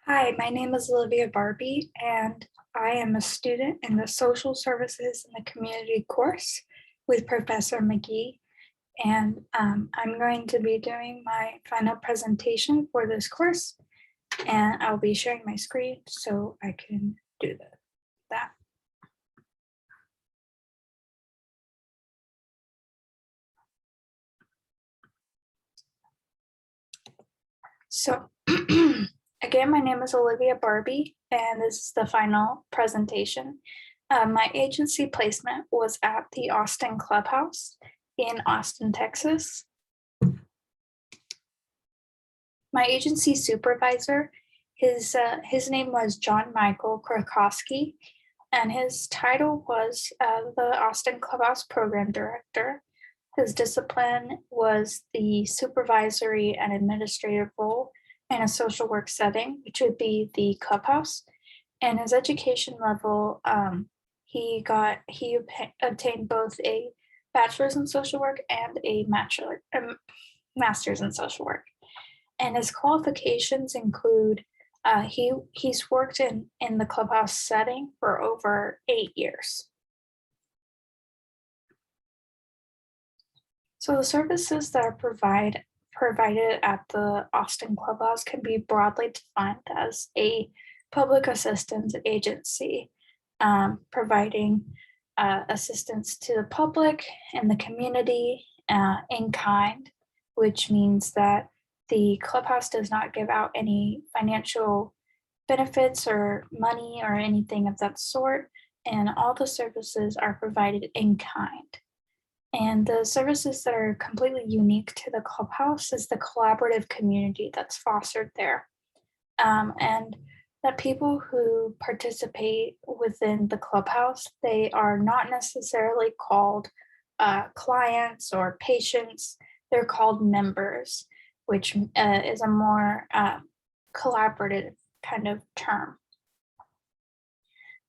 Hi, my name is Olivia Barbee, and I am a student in the Social Services and the Community course with Professor McGee. And I'm going to be doing my final presentation for this course, and I'll be sharing my screen so I can do that. So again, my name is Olivia Barbee, and this is the final presentation. My agency placement was at the Austin Clubhouse in Austin, Texas. My agency supervisor, his name was John Michael Krakowski, and his title was the Austin Clubhouse Program Director. His discipline was the supervisory and administrative role in a social work setting, which would be the clubhouse. And his education level, he obtained both a bachelor's in social work and a master's in social work. And his qualifications include he's worked in the clubhouse setting for over 8 years. So the services that are provided at the Austin Clubhouse can be broadly defined as a public assistance agency, providing assistance to the public and the community in kind, which means that the clubhouse does not give out any financial benefits or money or anything of that sort, and all the services are provided in kind. And the services that are completely unique to the clubhouse is the collaborative community that's fostered there. And that people who participate within the clubhouse, they are not necessarily called clients or patients, they're called members, which is a more collaborative kind of term.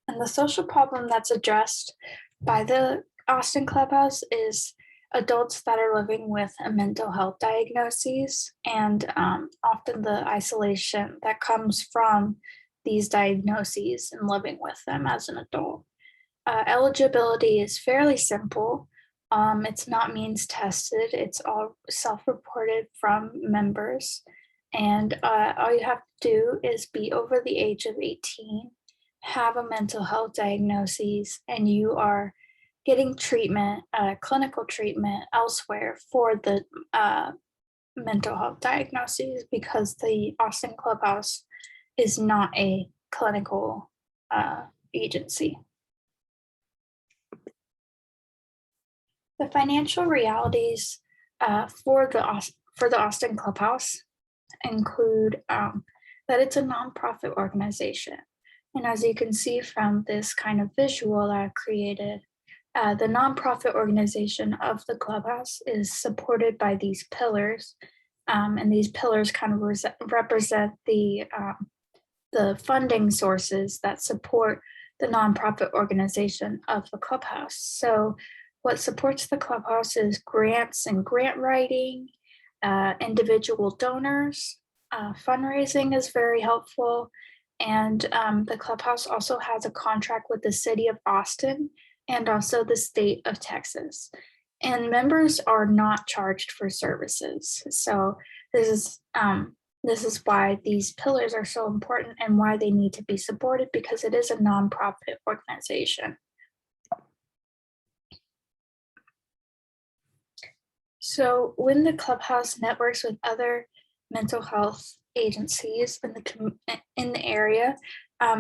And the social problem that's addressed by the Austin Clubhouse is adults that are living with a mental health diagnoses, and often the isolation that comes from these diagnoses and living with them as an adult. Eligibility is fairly simple. It's not means tested, it's all self-reported from members. And all you have to do is be over the age of 18, have a mental health diagnosis, and you are getting treatment, clinical treatment elsewhere for the mental health diagnoses, because the Austin Clubhouse is not a clinical agency. The financial realities for the Austin Clubhouse include that it's a nonprofit organization. And as you can see from this kind of visual that I've created, the nonprofit organization of the clubhouse is supported by these pillars. And these pillars kind of represent the funding sources that support the nonprofit organization of the clubhouse. So what supports the clubhouse is grants and grant writing, individual donors, fundraising is very helpful. And the clubhouse also has a contract with the city of Austin and also the state of Texas. And members are not charged for services. So this is why these pillars are so important and why they need to be supported, because it is a nonprofit organization. So when the clubhouse networks with other mental health agencies in the area,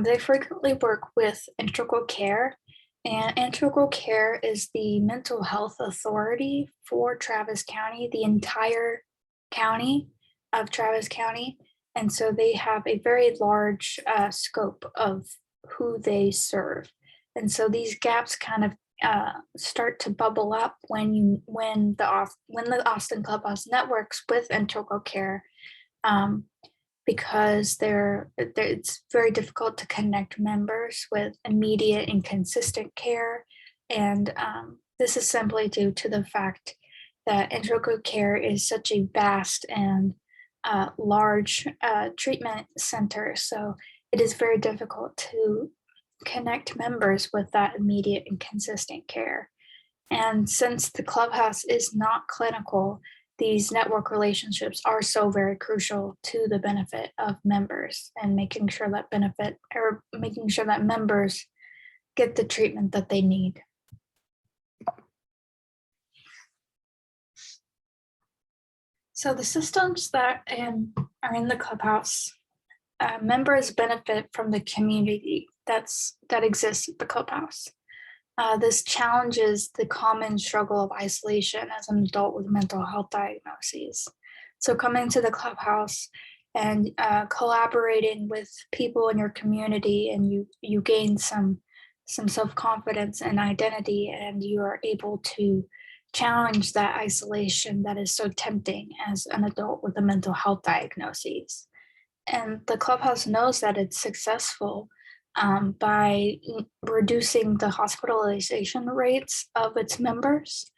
they frequently work with Integral Care. And Integral Care is the mental health authority for Travis County, the entire county of Travis County. And so they have a very large scope of who they serve. And so these gaps kind of start to bubble up when the Austin Clubhouse networks with Integral Care, because it's very difficult to connect members with immediate and consistent care. And this is simply due to the fact that Integral Care is such a vast and large treatment center. So it is very difficult to connect members with that immediate and consistent care. And since the clubhouse is not clinical, these network relationships are so very crucial to the benefit of members and making sure that members get the treatment that they need. So the systems that are in the clubhouse, members benefit from the community that exists at the clubhouse. This challenges the common struggle of isolation as an adult with mental health diagnoses. So coming to the clubhouse and collaborating with people in your community, and you gain some self-confidence and identity, and you are able to challenge that isolation that is so tempting as an adult with a mental health diagnosis. And the clubhouse knows that it's successful by reducing the hospitalization rates of its members,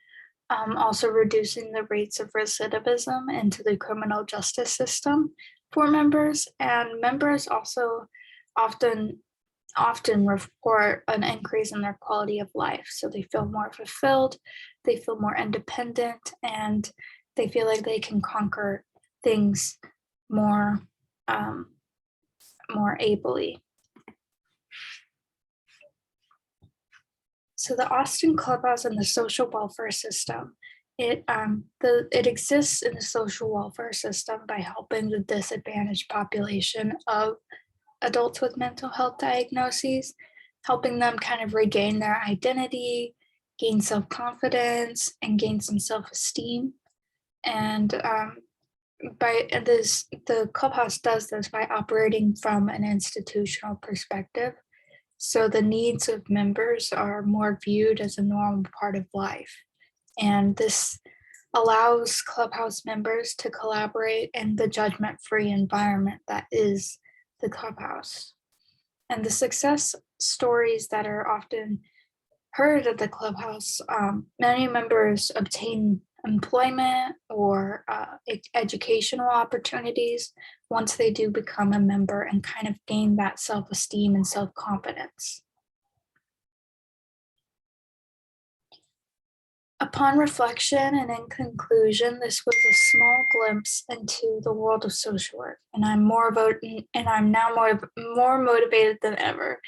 also reducing the rates of recidivism into the criminal justice system for members. And members also often report an increase in their quality of life. So they feel more fulfilled, they feel more independent, and they feel like they can conquer things more ably. So the Austin Clubhouse and the social welfare system, it exists in the social welfare system by helping the disadvantaged population of adults with mental health diagnoses, helping them kind of regain their identity, gain self-confidence, and gain some self-esteem. And the clubhouse does this by operating from an institutional perspective. So the needs of members are more viewed as a normal part of life. And this allows clubhouse members to collaborate in the judgment-free environment that is the clubhouse. And the success stories that are often heard at the clubhouse, many members obtain employment or educational opportunities once they do become a member and kind of gain that self-esteem and self-confidence. Upon reflection and in conclusion, this was a small glimpse into the world of social work, and I'm now more motivated than ever.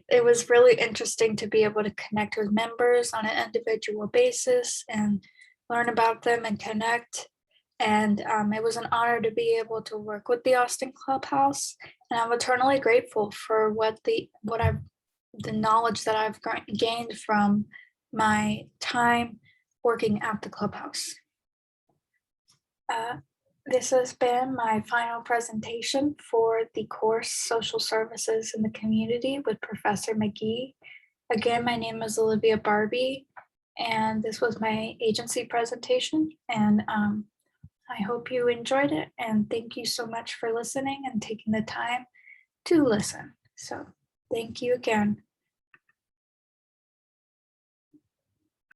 It was really interesting to be able to connect with members on an individual basis and learn about them and connect. And it was an honor to be able to work with the Austin Clubhouse. And I'm eternally grateful for the knowledge that I've gained from my time working at the Clubhouse. This has been my final presentation for the course Social Services in the Community with Professor McGee. Again, my name is Olivia Barbee, and this was my agency presentation. And I hope you enjoyed it. And thank you so much for listening and taking the time to listen. So thank you again.